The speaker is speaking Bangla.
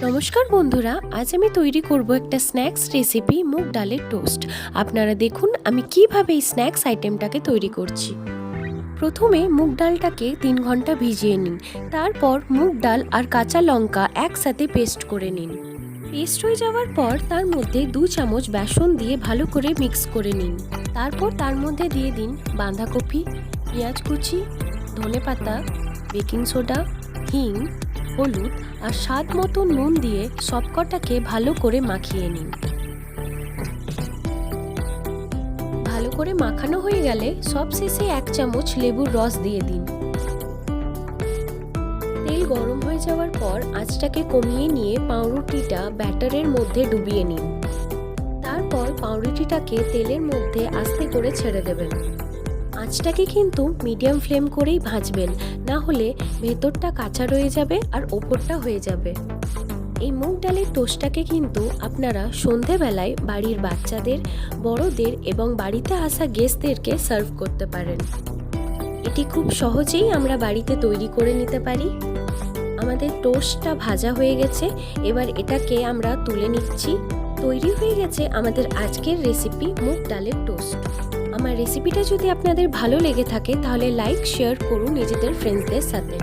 নমস্কার বন্ধুরা, আজ আমি তৈরি করব একটা স্ন্যাক্স রেসিপি মুগ ডালের টোস্ট। আপনারা দেখুন আমি কিভাবে এই স্ন্যাক্স আইটেমটাকে তৈরি করছি। প্রথমে মুগ ডালটাকে 3 ঘন্টা ভিজিয়ে নিন। তারপর মুগ ডাল আর কাঁচা লঙ্কা একসাথে পেস্ট করে নিন। পেস্ট হয়ে যাওয়ার পর তার মধ্যে 2 চামচ বেসন দিয়ে ভালো করে মিক্স করে নিন। তারপর তার মধ্যে দিয়ে দিন বাঁধাকপি, পেঁয়াজ কুচি, ধনেপাতা, বেকিং সোডা, হিং, হলুদ আর স্বাদ মতো নুন দিয়ে সবকটাকে ভালো করে মাখিয়ে নিন। ভালো করে মাখানো হয়ে গেলে সবশেষে 1 চামচ লেবুর রস দিয়ে দিন। তেল গরম হয়ে যাওয়ার পর আঁচটাকে কমিয়ে নিয়ে পাউরুটিটা ব্যাটারের মধ্যে ডুবিয়ে নিন। তারপর পাউরুটিটাকে তেলের মধ্যে আস্তে করে ছেড়ে দেবেন। আঁচটাকে কিন্তু মিডিয়াম ফ্লেম করেই ভাজবেন, না হলে ভেতরটা কাঁচা রয়ে যাবে আর ওপরটা হয়ে যাবে। এই মুগ ডালের টোস্টটাকে কিন্তু আপনারা সন্ধেবেলায় বাড়ির বাচ্চাদের, বড়দের এবং বাড়িতে আসা গেস্টদেরকে সার্ভ করতে পারেন। এটি খুব সহজেই আমরা বাড়িতে তৈরি করে নিতে পারি। আমাদের টোস্টটা ভাজা হয়ে গেছে, এবার এটাকে আমরা তুলে নিচ্ছি। তৈরি হয়ে গেছে আমাদের আজকের রেসিপি মুগ ডালের টোস্ট। আমার রেসিপিটা যদি আপনাদের ভালো লেগে থাকে তাহলে লাইক শেয়ার করুন নিজেদের ফ্রেন্ডসদের সাথে।